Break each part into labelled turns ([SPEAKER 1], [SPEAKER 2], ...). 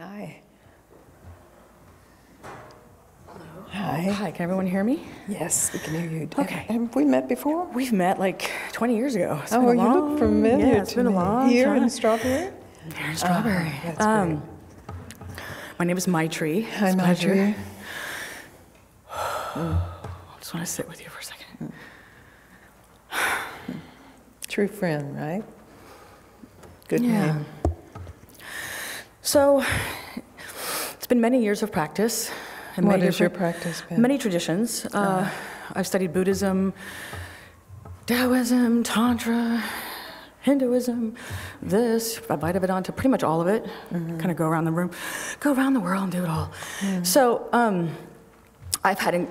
[SPEAKER 1] Hi.
[SPEAKER 2] Hello.
[SPEAKER 1] Hi.
[SPEAKER 2] Hi, can everyone hear me?
[SPEAKER 1] Yes, we can hear you.
[SPEAKER 2] Okay.
[SPEAKER 1] Have we met before?
[SPEAKER 2] We've met like 20 years ago. It's
[SPEAKER 1] Oh,
[SPEAKER 2] been a
[SPEAKER 1] you
[SPEAKER 2] long,
[SPEAKER 1] look familiar
[SPEAKER 2] yeah, it's
[SPEAKER 1] to
[SPEAKER 2] been
[SPEAKER 1] me.
[SPEAKER 2] a long
[SPEAKER 1] Here
[SPEAKER 2] time.
[SPEAKER 1] in Strawberry?
[SPEAKER 2] Here in Strawberry.
[SPEAKER 1] That's great.
[SPEAKER 2] My name is Maitri.
[SPEAKER 1] Hi,
[SPEAKER 2] It's a pleasure.
[SPEAKER 1] Maitri.
[SPEAKER 2] I just want to sit with you for a second.
[SPEAKER 1] True friend, right? Good
[SPEAKER 2] Yeah.
[SPEAKER 1] name.
[SPEAKER 2] So, it's been many years of practice. And
[SPEAKER 1] What
[SPEAKER 2] many
[SPEAKER 1] has your
[SPEAKER 2] different-
[SPEAKER 1] practice been?
[SPEAKER 2] Many traditions. I've studied Buddhism, Taoism, Tantra, Hinduism, this, Advaita Vedanta, pretty much all of it. Kind of go around the room, go around the world and do it all. So I've had,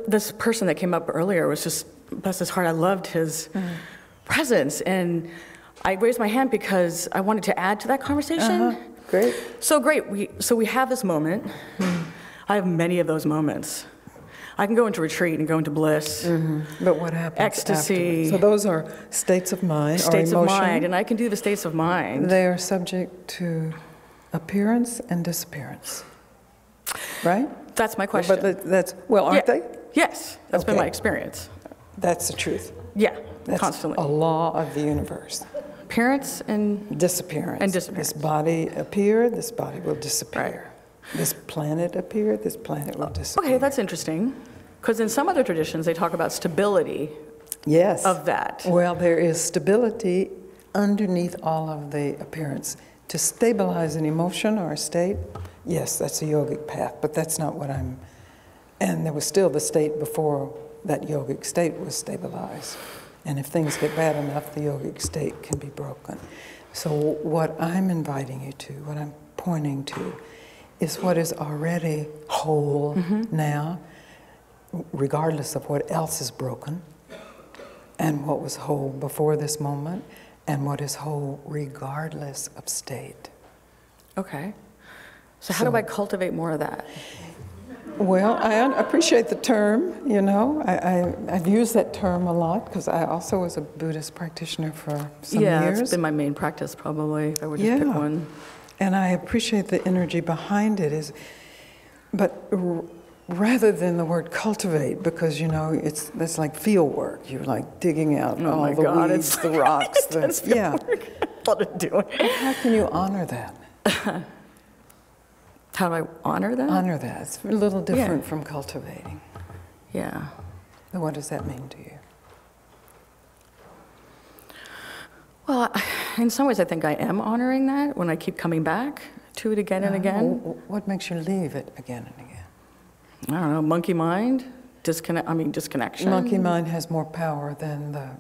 [SPEAKER 2] this person that came up earlier was just, bless his heart, I loved his presence. And I raised my hand because I wanted to add to that conversation.
[SPEAKER 1] Great.
[SPEAKER 2] So great, we have this moment. I have many of those moments. I can go into retreat and go into bliss.
[SPEAKER 1] But what happens
[SPEAKER 2] Ecstasy.
[SPEAKER 1] afterwards? So those are states of mind
[SPEAKER 2] States
[SPEAKER 1] or
[SPEAKER 2] of
[SPEAKER 1] emotion.
[SPEAKER 2] mind, and I can do the states of mind.
[SPEAKER 1] They are subject to appearance and disappearance, right?
[SPEAKER 2] That's my question.
[SPEAKER 1] But that's, well, aren't they?
[SPEAKER 2] Yes, that's been
[SPEAKER 1] Okay.
[SPEAKER 2] my experience.
[SPEAKER 1] That's the truth.
[SPEAKER 2] Yeah,
[SPEAKER 1] That's
[SPEAKER 2] constantly.
[SPEAKER 1] a law of the universe.
[SPEAKER 2] Appearance and
[SPEAKER 1] Disappearance.
[SPEAKER 2] And disappearance.
[SPEAKER 1] This body appeared, this body will disappear. This planet appeared, this planet will disappear.
[SPEAKER 2] okay, that's interesting, because in some other traditions they talk about stability
[SPEAKER 1] Yes.
[SPEAKER 2] of that.
[SPEAKER 1] Well, there is stability underneath all of the appearance. To stabilize an emotion or a state, yes, that's a yogic path, but that's not what I'm. And there was still the state before that yogic state was stabilized. And if things get bad enough, the yogic state can be broken. So what I'm inviting you to, what I'm pointing to, is what is already whole now, regardless of what else is broken, and what was whole before this moment, and what is whole regardless of state.
[SPEAKER 2] Okay. So how do I cultivate more of that?
[SPEAKER 1] Well, I appreciate the term, you know. I've used that term a lot because I also was a Buddhist practitioner for some years.
[SPEAKER 2] It's been my main practice probably, if I would just pick one.
[SPEAKER 1] And I appreciate the energy behind it. But rather than the word cultivate, because, you know, that's like field work. You're like digging out all the weeds, the rocks.
[SPEAKER 2] Yeah. What to do.
[SPEAKER 1] How can you honor that?
[SPEAKER 2] How do I honor that?
[SPEAKER 1] Honor that. It's a little different from cultivating.
[SPEAKER 2] Yeah.
[SPEAKER 1] And what does that mean to you?
[SPEAKER 2] Well, in some ways I think I am honoring that when I keep coming back to it again and again.
[SPEAKER 1] What makes you leave it again and again?
[SPEAKER 2] I don't know, monkey mind, disconnection.
[SPEAKER 1] Monkey mind has more power than the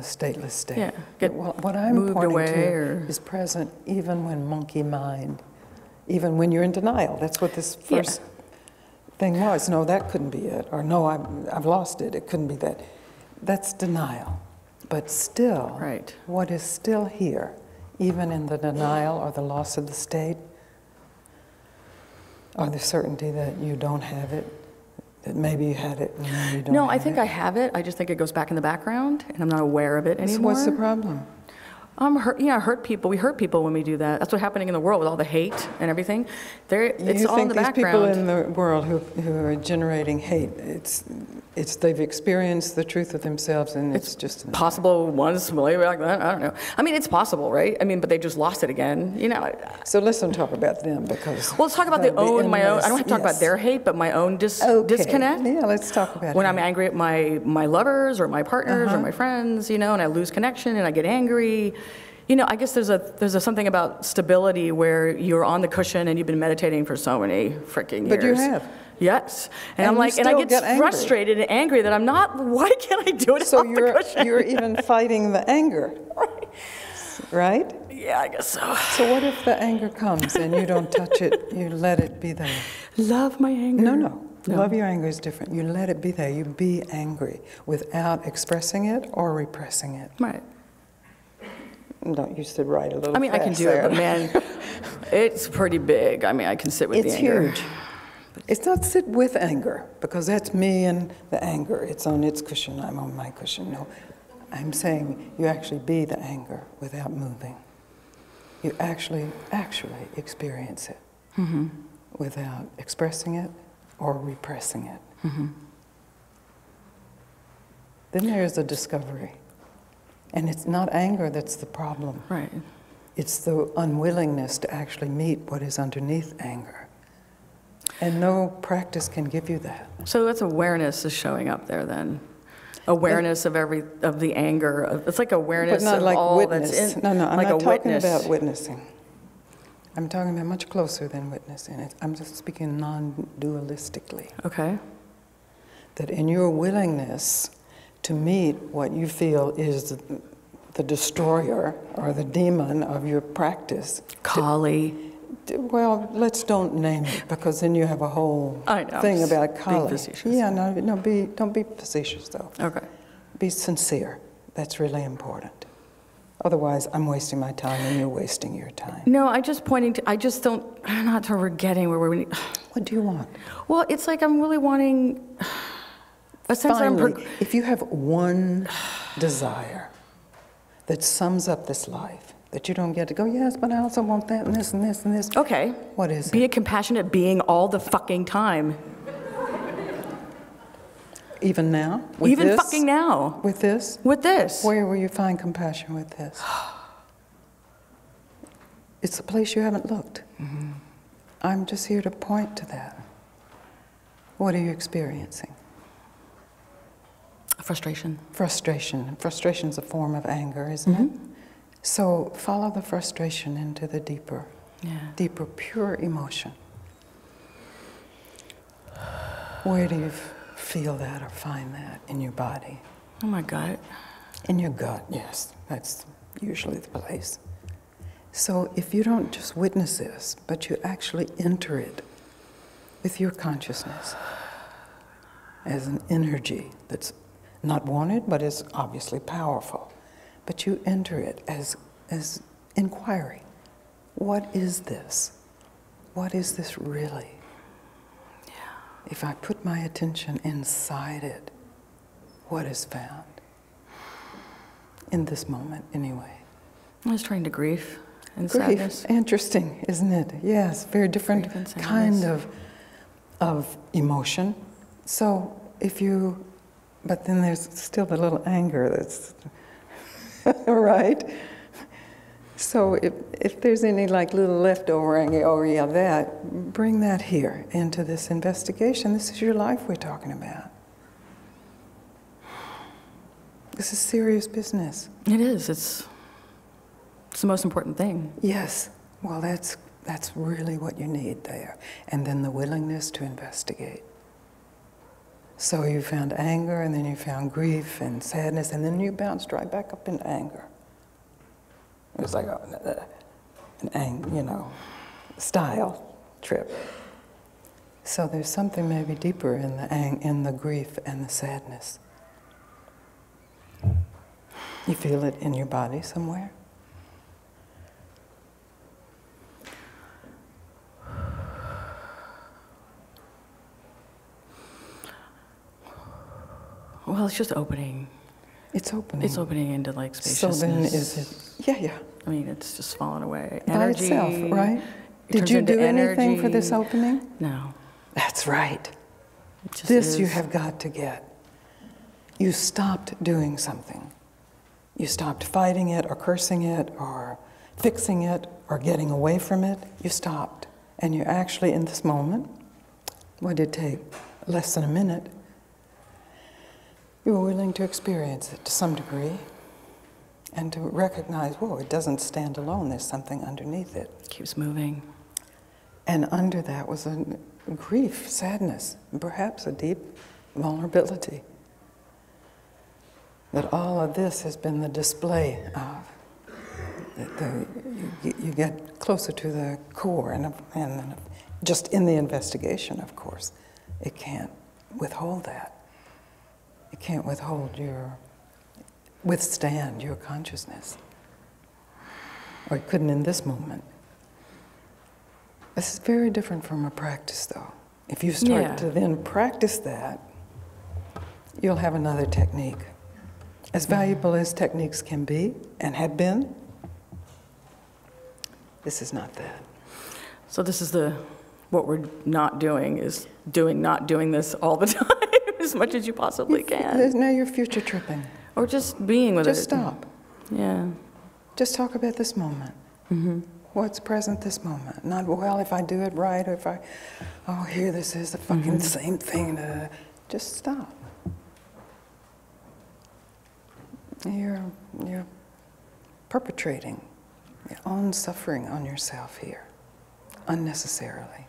[SPEAKER 1] stateless state.
[SPEAKER 2] Yeah,
[SPEAKER 1] What I'm
[SPEAKER 2] moved
[SPEAKER 1] pointing
[SPEAKER 2] away
[SPEAKER 1] to is present even when monkey mind, even when you're in denial. That's what this first thing was. No, that couldn't be it. Or no, I've lost it. It couldn't be that. That's denial. But still, what is still here, even in the denial or the loss of the state, or the certainty that you don't have it, that maybe you had it and then you don't
[SPEAKER 2] No,
[SPEAKER 1] have
[SPEAKER 2] I think I have it. I just think it goes back in the background, and I'm not aware of it anymore.
[SPEAKER 1] So what's the problem?
[SPEAKER 2] Hurt people. We hurt people when we do that. That's what's happening in the world with all the hate and everything. It's all in the background.
[SPEAKER 1] You think these people in the world who are generating hate, it's they've experienced the truth of themselves, and it's just
[SPEAKER 2] possible ones believe like that. I don't know. I mean, it's possible, right? I mean, but they just lost it again. You know.
[SPEAKER 1] So let's don't talk about them because.
[SPEAKER 2] Well, let's talk about my own. I don't have to talk about their hate, but my own disconnect.
[SPEAKER 1] Yeah, let's talk about
[SPEAKER 2] when I'm angry at my lovers or my partners or my friends, you know, and I lose connection and I get angry. You know, I guess there's a something about stability where you're on the cushion and you've been meditating for so many freaking years.
[SPEAKER 1] But you have.
[SPEAKER 2] Yes. And I'm like, and I get frustrated and angry that I'm not, why can't I do it off the cushion?
[SPEAKER 1] So you're even fighting the anger, right?
[SPEAKER 2] Yeah, I guess so.
[SPEAKER 1] So what if the anger comes and you don't touch it, you let it be there?
[SPEAKER 2] Love my anger.
[SPEAKER 1] No. Love your anger is different. You let it be there. You be angry without expressing it or repressing it.
[SPEAKER 2] Right.
[SPEAKER 1] No, you said right a little.
[SPEAKER 2] I mean, I can do it, but man, it's pretty big. I mean, I can sit with the anger.
[SPEAKER 1] It's huge. It's not sit with anger, because that's me and the anger. It's on its cushion, I'm on my cushion. No, I'm saying you actually be the anger without moving. You actually experience it without expressing it or repressing it. Then there's a discovery. And it's not anger that's the problem.
[SPEAKER 2] Right.
[SPEAKER 1] It's the unwillingness to actually meet what is underneath anger. And no practice can give you that.
[SPEAKER 2] So that's awareness is showing up there then. Awareness of the anger. It's like awareness
[SPEAKER 1] but not
[SPEAKER 2] of
[SPEAKER 1] like
[SPEAKER 2] all
[SPEAKER 1] witness.
[SPEAKER 2] that's in.
[SPEAKER 1] No, I'm
[SPEAKER 2] like
[SPEAKER 1] not
[SPEAKER 2] a
[SPEAKER 1] talking
[SPEAKER 2] witness.
[SPEAKER 1] about witnessing. I'm talking about much closer than witnessing. I'm just speaking non-dualistically.
[SPEAKER 2] Okay.
[SPEAKER 1] That in your willingness to meet what you feel is the destroyer or the demon of your practice.
[SPEAKER 2] Kali.
[SPEAKER 1] Well, let's don't name it, because then you have a whole thing about Kali.
[SPEAKER 2] Being facetious.
[SPEAKER 1] Yeah, don't be facetious though.
[SPEAKER 2] Okay.
[SPEAKER 1] Be sincere. That's really important. Otherwise, I'm wasting my time and you're wasting your time.
[SPEAKER 2] No, I'm just not to forgetting where we.
[SPEAKER 1] What do you want?
[SPEAKER 2] Well, it's like I'm really wanting a sense
[SPEAKER 1] Finally,
[SPEAKER 2] that I'm.
[SPEAKER 1] if you have one desire that sums up this life, that you don't get to go, yes, but I also want that and this and this and this.
[SPEAKER 2] Okay.
[SPEAKER 1] What is
[SPEAKER 2] Be
[SPEAKER 1] it?
[SPEAKER 2] a compassionate being all the fucking time.
[SPEAKER 1] Even now? With
[SPEAKER 2] Even
[SPEAKER 1] this?
[SPEAKER 2] fucking now.
[SPEAKER 1] With this?
[SPEAKER 2] With this.
[SPEAKER 1] Where will you find compassion with this? It's a place you haven't looked. I'm just here to point to that. What are you experiencing?
[SPEAKER 2] Frustration.
[SPEAKER 1] Frustration. Frustration's a form of anger, isn't it? So follow the frustration into the deeper, pure emotion. Where do you feel that or find that in your body?
[SPEAKER 2] Oh my God.
[SPEAKER 1] In your gut, yes. That's usually the place. So if you don't just witness this, but you actually enter it with your consciousness as an energy that's not wanted, but is obviously powerful. But you enter it as inquiry. What is this? What is this really?
[SPEAKER 2] Yeah.
[SPEAKER 1] If I put my attention inside it, what is found? In this moment, anyway.
[SPEAKER 2] I was trying to grief and
[SPEAKER 1] Grief,
[SPEAKER 2] sadness.
[SPEAKER 1] interesting, isn't it? Yes, very different kind of emotion. So but then there's still the little anger that's, right? So if there's any like little leftover anger, oh yeah, that, bring that here into this investigation. This is your life we're talking about. This is serious business.
[SPEAKER 2] It is. It's the most important thing.
[SPEAKER 1] Yes. Well, that's really what you need there. And then the willingness to investigate. So you found anger, and then you found grief and sadness, and then you bounced right back up into anger. It was like style trip. So there's something maybe deeper in the grief and the sadness. You feel it in your body somewhere?
[SPEAKER 2] Well, it's just opening.
[SPEAKER 1] It's opening.
[SPEAKER 2] It's opening into like spaciousness.
[SPEAKER 1] So then is it, yeah.
[SPEAKER 2] I mean, it's just falling away.
[SPEAKER 1] By
[SPEAKER 2] Energy,
[SPEAKER 1] itself, right?
[SPEAKER 2] it
[SPEAKER 1] Did
[SPEAKER 2] turns
[SPEAKER 1] you
[SPEAKER 2] into
[SPEAKER 1] do anything for
[SPEAKER 2] energy.
[SPEAKER 1] this opening?
[SPEAKER 2] No.
[SPEAKER 1] That's right.
[SPEAKER 2] It just
[SPEAKER 1] This you
[SPEAKER 2] is.
[SPEAKER 1] have got to get. You stopped doing something. You stopped fighting it or cursing it or fixing it or getting away from it. You stopped. And you're actually in this moment. What did it take? Less than a minute. You were willing to experience it to some degree and to recognize, whoa, it doesn't stand alone. There's something underneath it.
[SPEAKER 2] Keeps moving.
[SPEAKER 1] And under that was a grief, sadness, and perhaps a deep vulnerability. That all of this has been the display of. You get closer to the core, and just in the investigation, of course, it can't withhold that. It can't withstand your consciousness. Or it couldn't in this moment. This is very different from a practice, though. If you start to then practice that, you'll have another technique. As valuable as techniques can be, and have been, This is not that.
[SPEAKER 2] So this is what we're not doing is not doing this all the time as much as you possibly can.
[SPEAKER 1] Now you're future tripping.
[SPEAKER 2] Or just being with it.
[SPEAKER 1] Just stop.
[SPEAKER 2] Yeah.
[SPEAKER 1] Just talk about this moment. Mm-hmm. What's present this moment? Not, well, if I do it right, or if here this is the fucking same thing. Just stop. You're perpetrating your own suffering on yourself here, unnecessarily.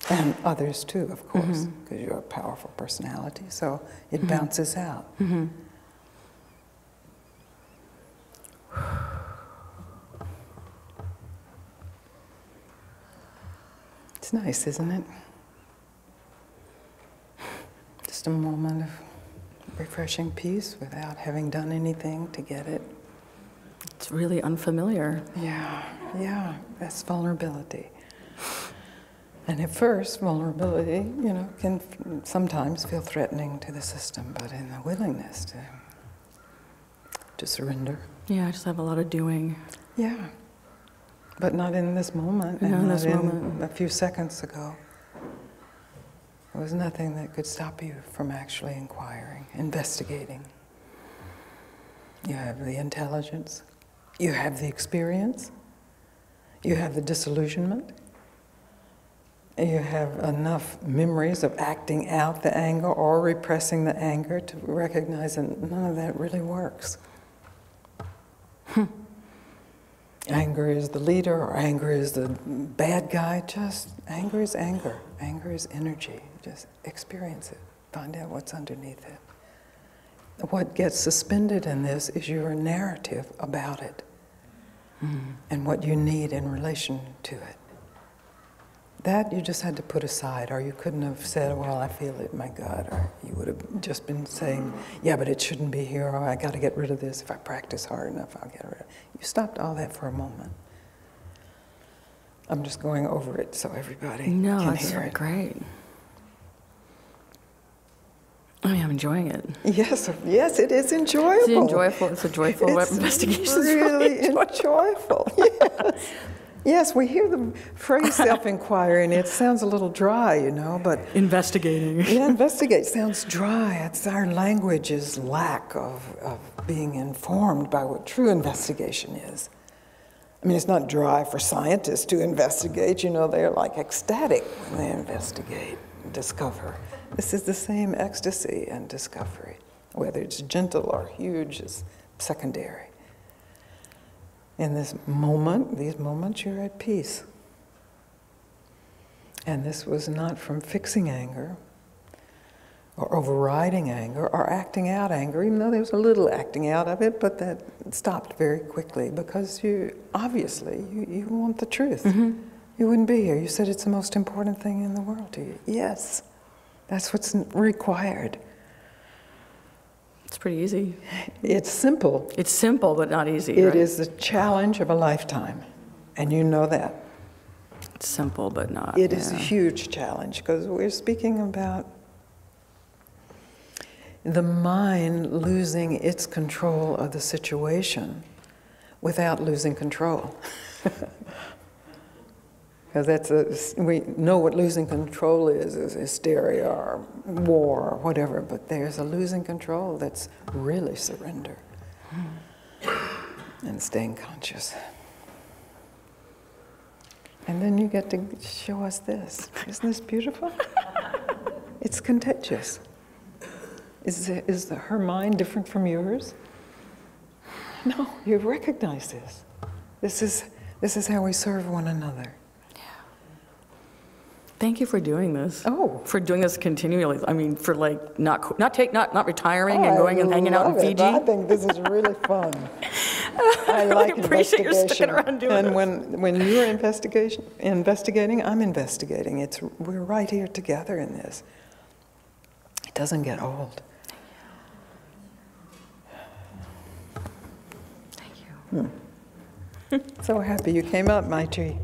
[SPEAKER 1] And others too, of course, because you're a powerful personality, so it bounces out. It's nice, isn't it? Just a moment of refreshing peace without having done anything to get it.
[SPEAKER 2] It's really unfamiliar.
[SPEAKER 1] Yeah, that's vulnerability. And at first, vulnerability, can sometimes feel threatening to the system, but in the willingness to surrender.
[SPEAKER 2] Yeah, I just have a lot of doing.
[SPEAKER 1] Yeah, but not in this moment.
[SPEAKER 2] Not in this moment.
[SPEAKER 1] A few seconds ago. There was nothing that could stop you from actually inquiring, investigating. You have the intelligence, you have the experience, you have the disillusionment, you have enough memories of acting out the anger or repressing the anger to recognize that none of that really works. Anger is the leader, or anger is the bad guy. Just anger is anger. Anger is energy. Just experience it. Find out what's underneath it. What gets suspended in this is your narrative about it and what you need in relation to it. That you just had to put aside, or you couldn't have said, well, I feel it in my gut, or you would have just been saying, yeah, but it shouldn't be here, or I got to get rid of this. If I practice hard enough, I'll get rid of it. You stopped all that for a moment. I'm just going over it so everybody can hear it.
[SPEAKER 2] No, great. I mean, I'm enjoying it.
[SPEAKER 1] Yes, it is enjoyable.
[SPEAKER 2] It's a joyful investigation.
[SPEAKER 1] It's really enjoyable. Yes. Yes, we hear the phrase self-inquiry, and it sounds a little dry, but...
[SPEAKER 2] Investigating.
[SPEAKER 1] Yeah, investigate sounds dry. It's our language's lack of being informed by what true investigation is. I mean, it's not dry for scientists to investigate. They're like ecstatic when they investigate and discover. This is the same ecstasy and discovery. Whether it's gentle or huge is secondary. In this moment, these moments, you're at peace. And this was not from fixing anger, or overriding anger, or acting out anger, even though there was a little acting out of it, but that stopped very quickly, because you want the truth. You wouldn't be here. You said it's the most important thing in the world to you. Yes, that's what's required.
[SPEAKER 2] It's pretty easy.
[SPEAKER 1] It's simple.
[SPEAKER 2] It's simple, but not easy,
[SPEAKER 1] It
[SPEAKER 2] right?
[SPEAKER 1] is the challenge of a lifetime, and you know that.
[SPEAKER 2] It's simple, but not.
[SPEAKER 1] It is a huge challenge, because we're speaking about the mind losing its control of the situation without losing control. Because we know what losing control is hysteria or war or whatever, but there's a losing control that's really surrender and staying conscious. And then you get to show us this. Isn't this beautiful? It's contagious. Is her mind different from yours? No, you recognize this. This is how we serve one another.
[SPEAKER 2] Thank you for doing this.
[SPEAKER 1] Oh.
[SPEAKER 2] For doing this continually. I mean, for like not retiring and going and hanging out in Fiji.
[SPEAKER 1] I think this is really fun. I like
[SPEAKER 2] appreciate you sticking
[SPEAKER 1] investigation.
[SPEAKER 2] around doing
[SPEAKER 1] And
[SPEAKER 2] this.
[SPEAKER 1] when you're investigating, I'm investigating. We're right here together in this. It doesn't get old.
[SPEAKER 2] Thank you.
[SPEAKER 1] So happy you came up, my tree.